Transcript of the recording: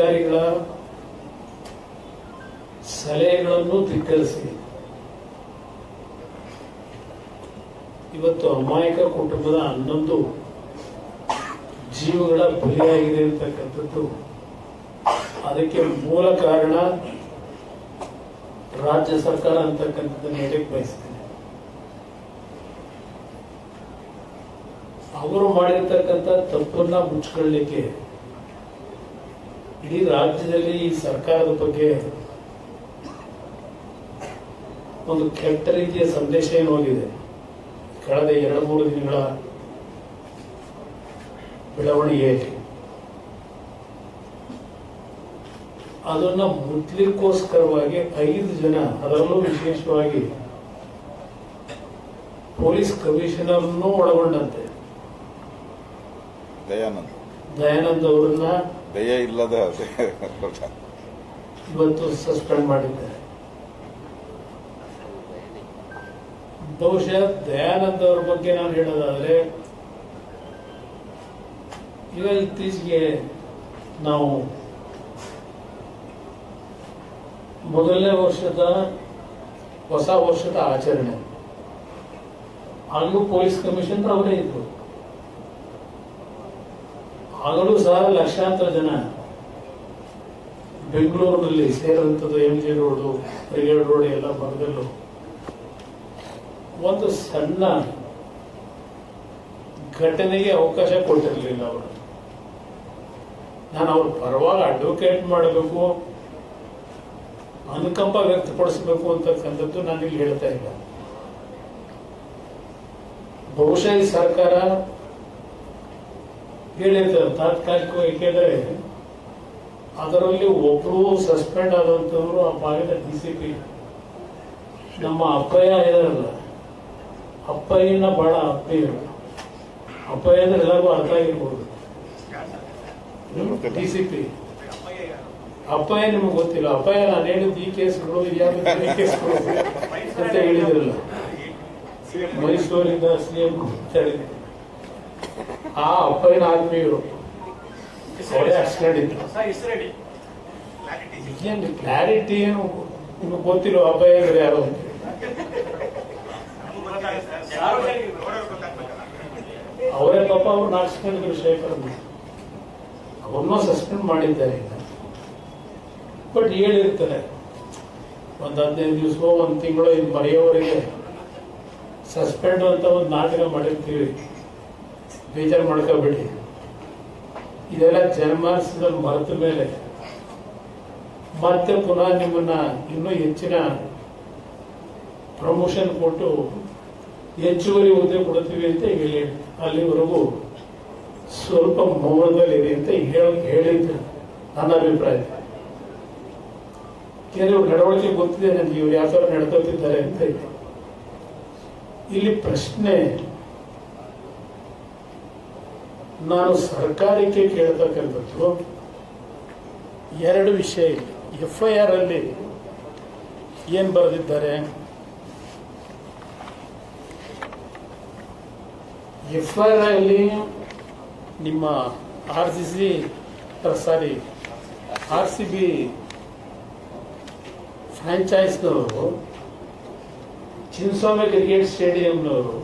ಅಧಿಕಾರಿಗಳ ಸಲಹೆಗಳನ್ನು ಧಿಕ್ಕರಿಸಿ ಇವತ್ತು ಅಮಾಯಕ ಕುಟುಂಬದ 11 ಜೀವಗಳ ಬಲಿಯಾಗಿದೆ ಅಂತಕ್ಕಂಥದ್ದು. ಅದಕ್ಕೆ ಮೂಲ ಕಾರಣ ರಾಜ್ಯ ಸರ್ಕಾರ ಅಂತಕ್ಕಂಥದ್ದನ್ನು ಹೇಳಕ್ಕೆ ಬಯಸ್ತೇನೆ. ಅವರು ಮಾಡಿರ್ತಕ್ಕಂಥ ತಪ್ಪನ್ನ ಮುಚ್ಕೊಳ್ಳಿಕ್ಕೆ ಇಡೀ ರಾಜ್ಯದಲ್ಲಿ ಈ ಸರ್ಕಾರದ ಬಗ್ಗೆ ಒಂದು ಕೆಟ್ಟ ರೀತಿಯ ಸಂದೇಶ ಏನು ಹೋಗಿದೆ. ಕಳೆದ 2-3 ದಿನಗಳ ಬೆಳವಣಿಗೆಯಲ್ಲಿ ಅದನ್ನ ಮುಟ್ಲಿಕ್ಕೋಸ್ಕರವಾಗಿ 5 ಜನ, ಅದರಲ್ಲೂ ವಿಶೇಷವಾಗಿ ಪೊಲೀಸ್ ಕಮಿಷನರ್ನೂ ಒಳಗೊಂಡಂತೆ ದಯಾನಂದ್ ಅವರನ್ನ ದಯ ಇಲ್ಲದ ಇವತ್ತು ಸಸ್ಪೆಂಡ್ ಮಾಡಿದ್ದಾರೆ. ಬಹುಶಃ ದಯಾನಂದ್ ಅವರ ಬಗ್ಗೆ ನಾನು ಹೇಳೋದಾದ್ರೆ, ಈಗ ಇತ್ತೀಚೆಗೆ ನಾವು ಮೊದಲನೇ ವರ್ಷದ ಹೊಸ ವರ್ಷದ ಆಚರಣೆ, ಆಗಲೂ ಪೊಲೀಸ್ ಕಮಿಷನರ್ ಅವರೇ ಇದ್ರು. ಆಗಲೂ ಸಹ ಲಕ್ಷಾಂತರ ಜನ ಬೆಂಗಳೂರಿನಲ್ಲಿ ಸೇರಿದಂಥದ್ದು, MG ರೋಡು, ಬ್ರಿಗೇಡ್ ರೋಡ್ ಎಲ್ಲ ಭಾಗದಲ್ಲೂ ಒಂದು ಸಣ್ಣ ಘಟನೆಗೆ ಅವಕಾಶ ಕೊಟ್ಟಿರಲಿಲ್ಲ ಅವರು. ನಾನು ಅವ್ರ ಪರವಾಗಿ ಅಡ್ವೊಕೇಟ್ ಮಾಡಬೇಕು, ಅನುಕಂಪ ವ್ಯಕ್ತಪಡಿಸಬೇಕು ಅಂತಕ್ಕಂಥದ್ದು ನಾನು ಇಲ್ಲಿ ಹೇಳ್ತಾ ಇಲ್ಲ. ಬಹುಶಃ ಈ ಸರ್ಕಾರ ಹೇಳಿರ್ತಾರೆ ತಾತ್ಕಾಲಿಕವಾಗಿ, ಏಕೆಂದರೆ ಅದರಲ್ಲಿ ಒಬ್ಬರು ಸಸ್ಪೆಂಡ್ ಆದಂಥವ್ರು ಆ ಭಾಗದ DCP ನಮ್ಮ ಅಪ್ಪಯ್ಯ ಇದಾರಲ್ಲ, ಅಪ್ಪಯ್ಯನ ಬಹಳ ಅಪ್ಪಯ್ಯ ಅಂದ್ರೆ ಎಲ್ಲರಿಗೂ ಅರ್ಥ ಆಗಿರ್ಬೋದು. DCP ಅಪ್ಪಯ್ಯ ನಿಮ್ಗೆ ಗೊತ್ತಿಲ್ಲ. ಅಪ್ಪಯ್ಯ ನಾನು ಹೇಳಿದ್ದು ಈ ಕೇಸ್ಗಳು ಕೇಸ್ಗಳು ಅಂತ ಹೇಳಿದ್ರಲ್ಲ, ಮೈಸೂರಿಂದ CM ಹೇಳಿದ್ರು. ಆ ಅಪ್ಪಯ್ಯನ ಆತ್ಮೀಯರು ಅವರೇ ಹಾಕ್ಸ್ಕೊಂಡಿದ್ರು. ಏನು ಕ್ಲಾರಿಟಿ ಏನು ನಿಮ್ಗೆ ಗೊತ್ತಿಲ್ಲ ಅಪ್ಪಯ್ಯ ಅಂದ್ರೆ ಯಾರು ಅಂತ. ಅವರೇ ಪಾಪ ಅವ್ರನ್ನ ಹಾಕ್ಸ್ಕೊಂಡಿದ್ರು. ಶೇಖರ್ ಅವ್ರನ್ನೂ ಸಸ್ಪೆಂಡ್ ಮಾಡಿದ್ದಾರೆ. ಬಟ್ ಹೇಳಿರ್ತಾರೆ ಒಂದು 15 ದಿವಸ 1 ತಿಂಗಳು ಇದು ಮರೆಯೋವರೆಗೆ ಸಸ್ಪೆಂಡ್ ಅಂತ ಒಂದು ನಾಟಕ ಮಾಡಿರ್ತೀವಿ, ಬೇಜಾರು ಮಾಡ್ಕೋಬೇಡಿ. ಇದೆಲ್ಲ ಜನಮಾನಸದಲ್ಲಿ ಮರೆತ ಮೇಲೆ ಮತ್ತೆ ಪುನಃ ನಿಮ್ಮನ್ನ ಇನ್ನೂ ಹೆಚ್ಚಿನ ಪ್ರಮೋಷನ್ ಕೊಟ್ಟು ಹೆಚ್ಚುವರಿ ಹುದ್ದೆ ಕೊಡ್ತೀವಿ ಅಂತ ಹೇಳಿ ಅಲ್ಲಿವರೆಗೂ ಸ್ವಲ್ಪ ಮೌನದಲ್ಲಿದೆ ಅಂತ ಹೇಳಿದ್ದು ನನ್ನ ಅಭಿಪ್ರಾಯ. ಕೆಲವು ನಡವಳಿಕೆ ಗೊತ್ತಿದೆ ನನಗೆ, ಇವ್ರು ಯಾವ ಥರ ನಡ್ಕೋತಿದ್ದಾರೆ ಅಂತ ಇದೆ. ಇಲ್ಲಿ ಪ್ರಶ್ನೆ ನಾನು ಸರ್ಕಾರಕ್ಕೆ ಕೇಳ್ತಕ್ಕಂಥದ್ದು 2 ವಿಷಯ. ಇಲ್ಲಿ FIR ಅಲ್ಲಿ ಏನ್ ಬರೆದಿದ್ದಾರೆ, FIR ಅಲ್ಲಿ ನಿಮ್ಮ RCB ಫ್ರಾಂಚೈಸ್ನವರು ಚಿನ್ನಸ್ವಾಮಿ ಕ್ರಿಕೆಟ್ ಸ್ಟೇಡಿಯಂನವರು